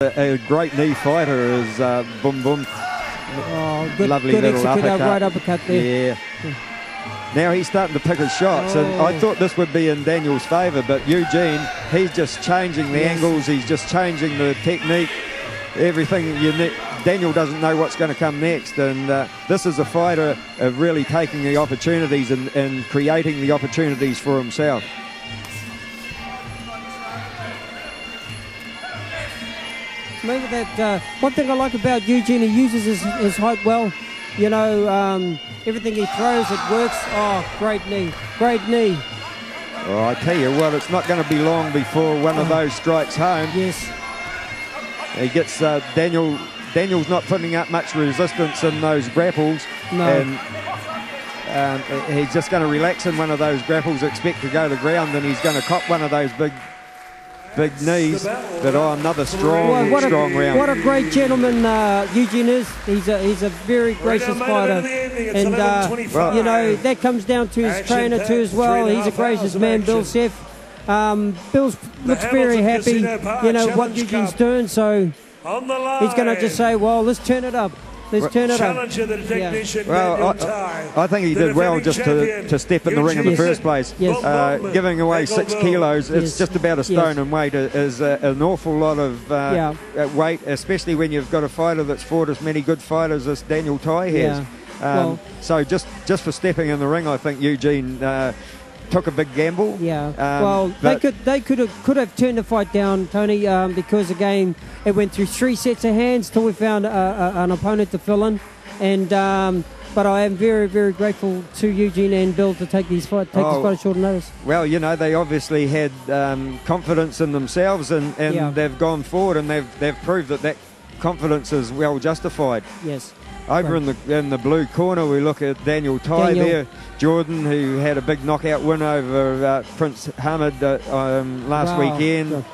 A great knee fighter is Boom Boom. Oh, good, lovely good little uppercut. Right uppercut there. Yeah. Now he's starting to pick his shots, and I thought this would be in Daniel's favour, but Eugene, he's just changing the angles, he's just changing the technique, everything. Daniel doesn't know what's going to come next, and this is a fighter of really taking the opportunities and creating the opportunities for himself. Maybe that one thing I like about Eugene, he uses his height well. You know, everything he throws, it works. Oh, great knee, great knee. Oh, I tell you what, it's not going to be long before one of those strikes home. Yes. He gets Daniel's not putting up much resistance in those grapples. No. And he's just going to relax in one of those grapples, expect to go to the ground, and he's going to cop one of those big knees. But another strong round. What a great gentleman Eugene is. He's a very gracious fighter, and you know, that comes down to his trainer too as well. He's a gracious man, Bill Seth. Bill looks very happy, you know, what Eugene's doing, so he's going to just say, well, let's turn it up. Let's turn it up. Yeah. Well, I think he did well just to step in the ring in the first place. Yes. Giving away 6 kilos, it's just about a stone in weight, is an awful lot of weight, especially when you've got a fighter that's fought as many good fighters as Daniel Tai has. So just for stepping in the ring, I think Eugene took a big gamble. Yeah. Well, they could have turned the fight down, Tony, because again it went through 3 sets of hands till we found an opponent to fill in, and but I am very, very grateful to Eugene and Bill to take this fight at short notice. Well, you know, they obviously had confidence in themselves, and they've gone forward, and they've proved that confidence is well justified. Yes. Over in the blue corner, we look at Daniel Tai there. Jordan, who had a big knockout win over Prince Hamid last weekend. Sure.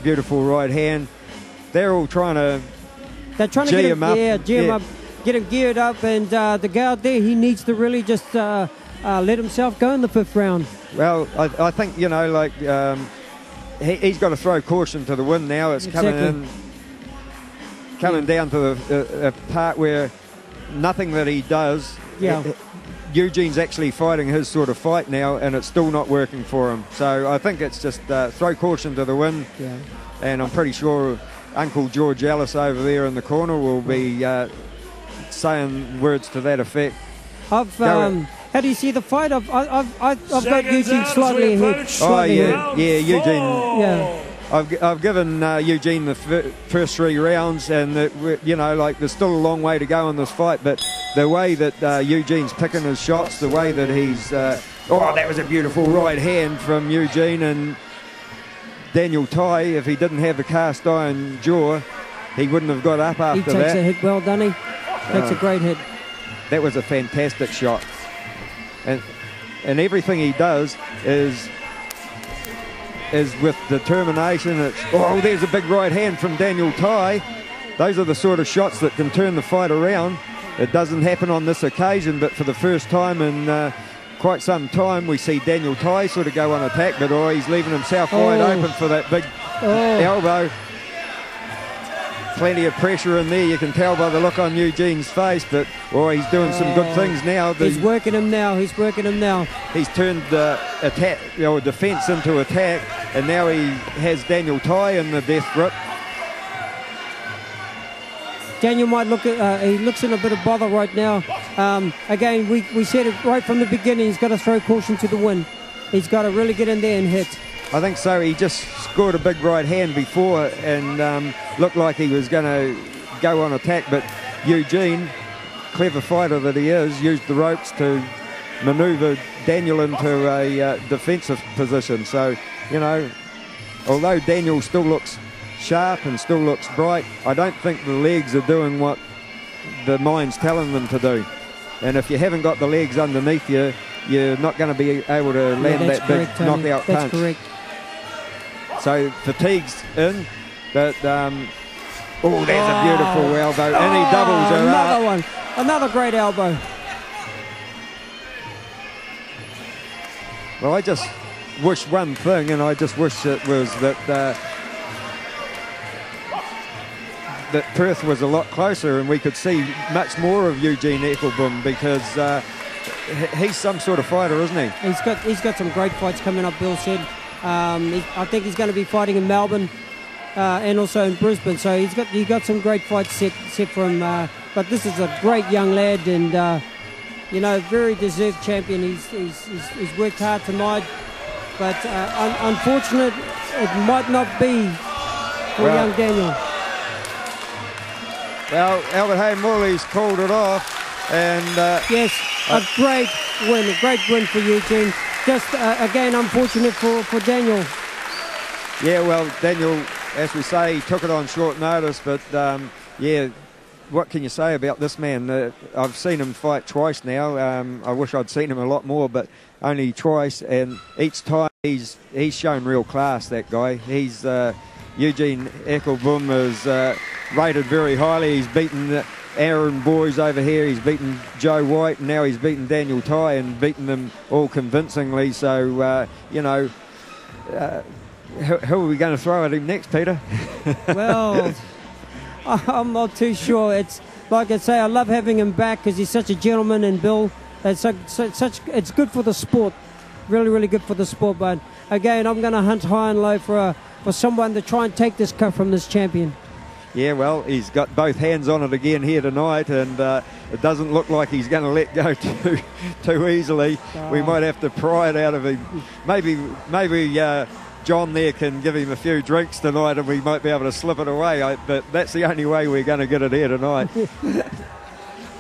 Beautiful right hand. They're all trying to get him up. Get him geared up, and the guy out there, he needs to really just let himself go in the 5th round. Well, I think, you know, like he's got to throw caution to the wind now. It's coming down to the part where nothing that he does, Eugene's actually fighting his sort of fight now, and it's still not working for him. So I think it's just throw caution to the wind, and I'm pretty sure Uncle George Ellis over there in the corner will be saying words to that effect. How do you see the fight? I've got Eugene slightly ahead. Eugene. Yeah. I've given Eugene the first 3 rounds, and you know, like, there's still a long way to go in this fight, but the way that Eugene's picking his shots, the way that he's that was a beautiful right hand from Eugene. And Daniel Tai, if he didn't have the cast iron jaw, he wouldn't have got up after that. He takes a hit well, doesn't he? Takes a great hit. That was a fantastic shot, and everything he does is with determination. There's a big right hand from Daniel Tai. Those are the sort of shots that can turn the fight around. It doesn't happen on this occasion, but for the first time in quite some time, we see Daniel Tai sort of go on attack, but he's leaving himself wide open for that big elbow. Plenty of pressure in there, you can tell by the look on Eugene's face, but he's doing some good things now. He's working him now. He's turned attack, defense into attack, and now he has Daniel Tai in the death grip. Daniel might look at, he looks in a bit of bother right now. Again, we said it right from the beginning, he's got to throw caution to the wind. He's got to really get in there and hit. I think so. He just scored a big right hand before and looked like he was going to go on attack, but Eugene, clever fighter that he is, used the ropes to maneuver Daniel into a defensive position. So, you know, although Daniel still looks sharp and still looks bright, I don't think the legs are doing what the mind's telling them to do. And if you haven't got the legs underneath you, you're not going to be able to land that big knockout punch. That's correct. So fatigue's in, but there's a beautiful elbow, and he doubles her up. Another great elbow. Well, I just wish one thing, and I just wish it was that that Perth was a lot closer and we could see much more of Eugene Ekkelboom, because he's some sort of fighter, isn't he? He's got some great fights coming up, Bill said. I think he's going to be fighting in Melbourne and also in Brisbane, so he got some great fights set for him. But this is a great young lad, and you know, very deserved champion. He's worked hard tonight, but unfortunate it might not be for young Daniel. Well, Albert Hay-Morley's called it off, and yes, a great win for Eugene. Just again, unfortunate for Daniel. Yeah, well, Daniel, as we say, he took it on short notice, but yeah, what can you say about this man? I've seen him fight twice now. I wish I'd seen him a lot more, but only twice, and each time he's shown real class, that guy. He's Eugene Ekkelboom is rated very highly. He's beaten Aaron Boys over here, he's beaten Joe White, and now he's beaten Daniel Tai and beaten them all convincingly. So, you know, who are we going to throw at him next, Peter? Well, I'm not too sure. It's like I say, I love having him back because he's such a gentleman, and Bill, it's it's good for the sport, really good for the sport. But again, I'm going to hunt high and low for someone to try and take this cup from this champion. Yeah, well, he's got both hands on it again here tonight, and it doesn't look like he's going to let go too easily. We might have to pry it out of him. Maybe John there can give him a few drinks tonight, and we might be able to slip it away. But that's the only way we're going to get it here tonight.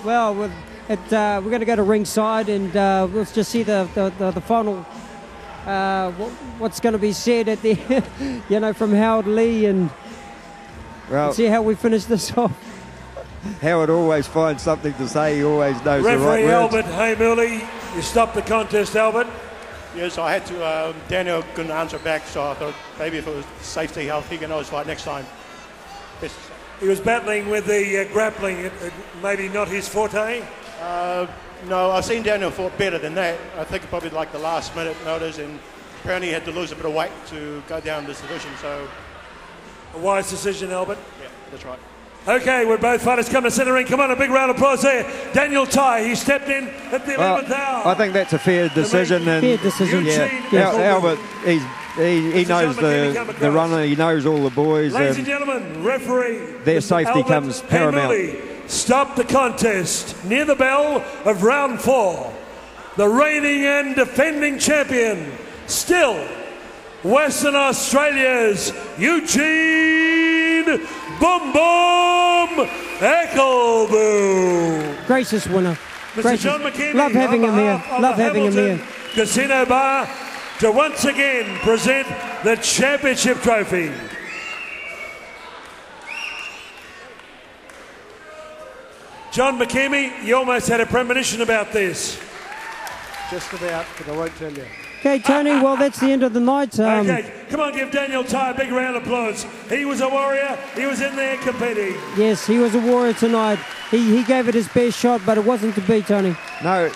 Well, we're going to go to ringside, and we'll just see the final. What's going to be said at the end, you know, from Howard Lee, and well, see how we finish this off. Howard always finds something to say. He always knows the right words. Referee Albert Hay-Morley, you stopped the contest, Albert. Yes, I had to. Daniel couldn't answer back, so I thought maybe if it was safety, health, he can always fight next time. Yes. He was battling with the grappling, maybe not his forte? No, I've seen Daniel fought better than that. I think probably like the last minute notice, and apparently he had to lose a bit of weight to go down this division, so... A wise decision, Albert. Yeah, that's right. Okay, we're both fighters come to centre ring. Come on, a big round of applause there. Daniel Tai, he stepped in at the 11th hour. I think that's a fair decision. Fair decision. Yeah. Albert, he knows the runner, he knows all the boys. Ladies and gentlemen, referee. Their safety comes paramount. Stop the contest near the bell of round 4. The reigning and defending champion, still Western Australia's Eugene Boom Boom Ekkelboom. Gracious winner. Mr. John McKinney, love having him here. Love having him here. Casino Bar to once again present the championship trophy. John McKinney, you almost had a premonition about this. Just about, but I won't tell you. Okay, Tony, well, that's the end of the night. Okay, come on, give Daniel Tai a big round of applause. He was a warrior. He was in there competing. Yes, he was a warrior tonight. He gave it his best shot, but it wasn't to be, Tony. No,